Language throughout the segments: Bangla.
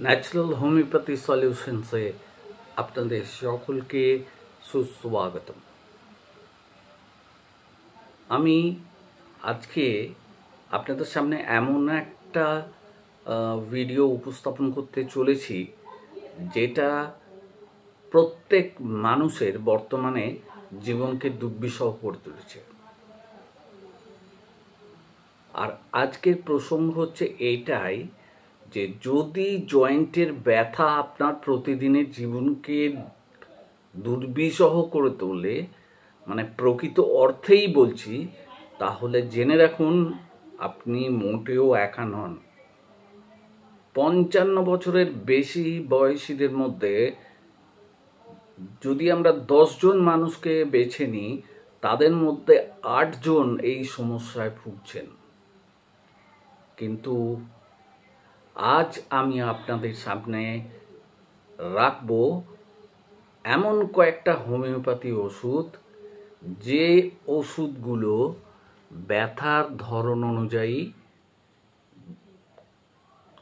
ন্যাচারাল হোমিওপ্যাথি সলিউশনসে আপনাদের সকলকে সুস্বাগতম। আমি আজকে আপনাদের সামনে এমন একটা ভিডিও উপস্থাপন করতে চলেছি যেটা প্রত্যেক মানুষের বর্তমানে জীবনকে দুর্বিষহ করে তুলেছে। আর আজকের প্রসঙ্গ হচ্ছে এইটাই যে যদি জয়েন্টের ব্যথা আপনার প্রতিদিনের জীবনকে দুর্বিষহ করে তোলে, মানে প্রকৃত অর্থেই বলছি, তাহলে জেনে রাখুন আপনি মোটেও একা নন। 55 বছরের বেশি বয়সীদের মধ্যে যদি আমরা 10 জন মানুষকে বেছে নিই, তাদের মধ্যে 8 জন এই সমস্যায় ভুগছেন। কিন্তু আজ আমি আপনাদের সামনে রাখবো এমন কয়েকটা হোমিওপ্যাথি ওষুধ, যে ওষুধগুলো ব্যথার ধরন অনুযায়ী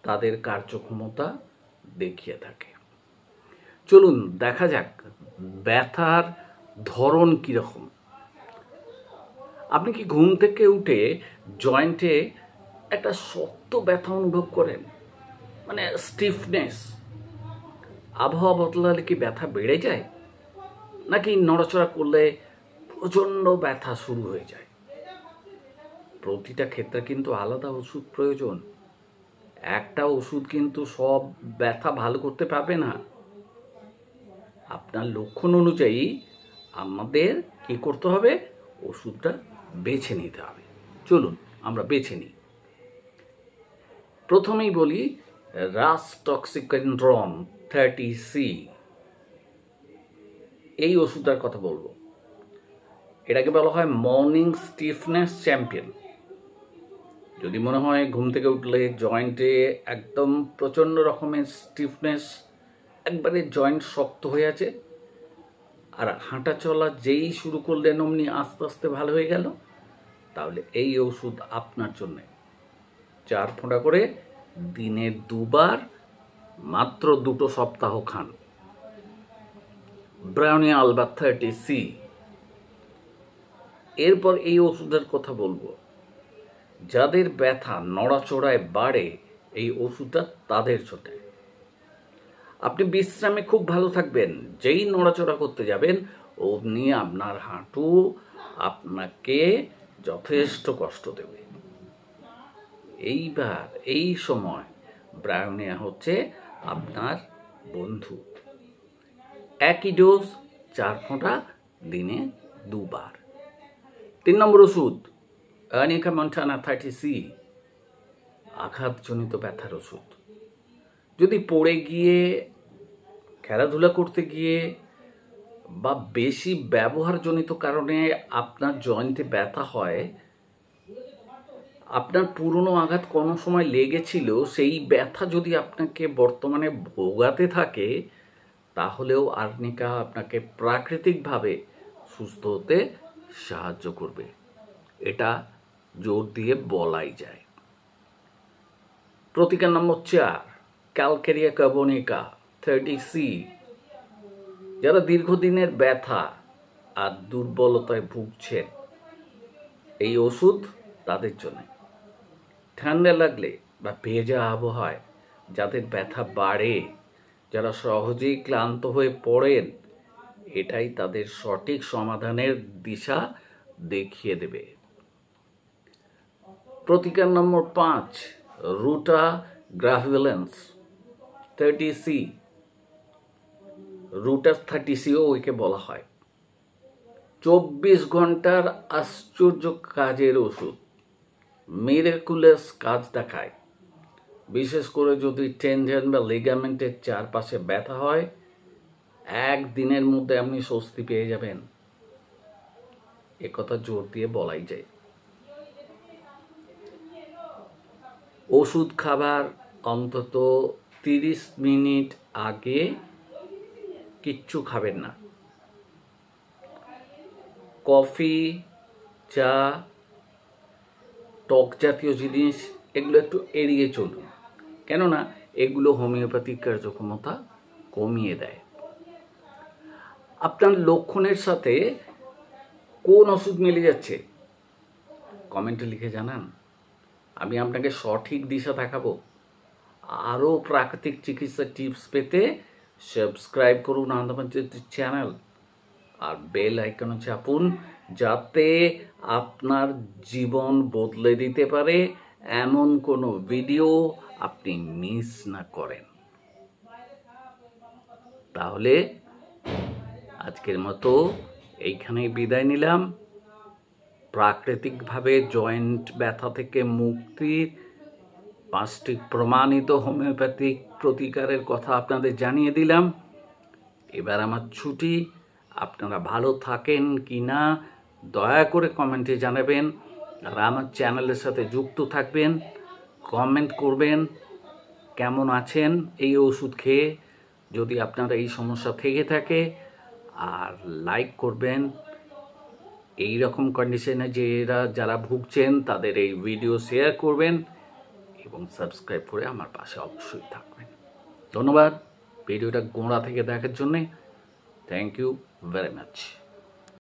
তাদের কার্যক্ষমতা দেখিয়ে থাকে। চলুন দেখা যাক ব্যথার ধরন কীরকম। আপনি কি ঘুম থেকে উঠে জয়েন্টে একটা শক্ত ব্যথা অনুভব করেন? মানে স্টিফনেস। আবহাওয়া বদলালে কি ব্যথা বেড়ে যায়, নাকি নড়াচড়া করলে প্রচণ্ড ব্যথা শুরু হয়ে যায়? প্রতিটা ক্ষেত্রে কিন্তু আলাদা ওষুধ প্রয়োজন। একটা ওষুধ কিন্তু সব ব্যথা ভালো করতে পারবে না। আপনার লক্ষণ অনুযায়ী আমাদের কি করতে হবে? ওষুধটা বেছে নিতে হবে। চলুন আমরা বেছে নিই। প্রথমেই বলি রাস্টক্সিকেন্ড্রন 30C। এই ওষুধটার কথা বলবো। এটাকে বলা হয় মর্নিং স্টিফনেস চ্যাম্পিয়ন। যদি মনে হয় ঘুম থেকে উঠলে জয়েন্টে একদম প্রচণ্ড রকমের স্টিফনেস, একবারে জয়েন্ট শক্ত হয়ে আছে, আর হাঁটা চলা যেই শুরু করলেন অমনি আস্তে আস্তে ভালো হয়ে গেল, তাহলে এই ওষুধ আপনার জন্যে। 4 ফোঁটা করে দিনে 2 বার, মাত্র 2 সপ্তাহ খান। ব্রাউনিয়াল বা 30C। এরপর এই ওষুধের কথা বলবো, যাদের ব্যথা নড়াচড়ায় বাড়ে, এই ওষুধটা তাদের জন্য। আপনি বিশ্রামে খুব ভালো থাকবেন, যেই নড়াচড়া করতে যাবেন অমনি আপনার হাঁটু আপনাকে যথেষ্ট কষ্ট দেবে। এইবার এই সময় ব্রায়োনিয়া হচ্ছে আপনার বন্ধু। একই ডোজ, 4 ফোঁটা দিনে 2 বার। 3 নম্বর ওষুধ আর্নিকা মন্টানা 30C। আঘাতজনিত ব্যথার ওষুধ। যদি পড়ে গিয়ে, খেলাধুলা করতে গিয়ে বা বেশি ব্যবহারজনিত কারণে আপনার জয়েন্টে ব্যথা হয়, আপনার পুরনো আঘাত কোনো সময় লেগেছিল, সেই ব্যথা যদি আপনাকে বর্তমানে ভোগাতে থাকে, তাহলেও আর্নিকা আপনাকে প্রাকৃতিকভাবে সুস্থ হতে সাহায্য করবে। এটা জোর দিয়ে বলাই যায়। প্রতিকার নম্বর 4 ক্যালকেরিয়া কার্বনিকা 30C। যারা দীর্ঘদিনের ব্যথা আর দুর্বলতায় ভুগছেন, এই ওষুধ তাদের জন্য। ঠান্ডা লাগলে বা ভেজা আবহাওয়ায় যাদের ব্যথা বাড়ে, যারা সহজেই ক্লান্ত হয়ে পড়েন, এটাই তাদের সঠিক সমাধানের দিশা দেখিয়ে দেবে। প্রতিকার নম্বর 5 রুটা গ্রাভিলেন্স 30C। রুটার 30Cও একে বলা হয়। 24 ঘন্টার আশ্চর্য কাজের ওষুধ, মিরাকুলাস কাজ দেখায়। বিশেষ করে যদি টেন্ডন বা লিগামেন্টের চারপাশে ব্যথা হয়, 1 দিনের মধ্যে আপনি স্বস্তি পেয়ে যাবেন। একথা জোর দিয়ে বলাই যায়। ওষুধ খাবার অন্তত 30 মিনিট আগে কিচ্ছু খাবেন না। কফি, চা, টক জাতীয় জিনিস এগুলো একটু এড়িয়ে চলুন, কেননা এগুলো হোমিওপ্যাথিক কার্যক্ষমতা কমিয়ে দেয়। আপনার লক্ষণের সাথে কোন ওষুধ মিলে যাচ্ছে কমেন্টে লিখে জানান। আমি আপনাকে সঠিক দিশা দেখাবো। আরও প্রাকৃতিক চিকিৎসা টিপস পেতে সাবস্ক্রাইব করুন আনন্দমঞ্জুর চ্যানেল আর বেল আইকনে চাপুন, যাতে আপনার জীবন বদলে দিতে পারে এমন কোনো ভিডিও আপনি মিস না করেন। তাহলে আজকের মতো এইখানেই বিদায় নিলাম। প্রাকৃতিকভাবে জয়েন্ট ব্যথা থেকে মুক্তির 5টি প্রমাণিত হোমিওপ্যাথিক প্রতিকারের কথা আপনাদের জানিয়ে দিলাম। এবার আমার ছুটি। আপনারা ভালো থাকেন কি না দয়া করে কমেন্টে জানাবেন, আর আমার চ্যানেলের সাথে যুক্ত থাকবেন। কমেন্ট করবেন কেমন আছেন এই ওষুধ খেয়ে, যদি আপনার এই সমস্যা থেকে থাকে, আর লাইক করবেন। এই রকম কন্ডিশনে যারা ভুগছেন তাদের এই ভিডিও শেয়ার করবেন এবং সাবস্ক্রাইব করে আমার পাশে অবশ্যই থাকবেন। ধন্যবাদ ভিডিওটা গোড়া থেকে দেখার জন্যে। Thank you very much.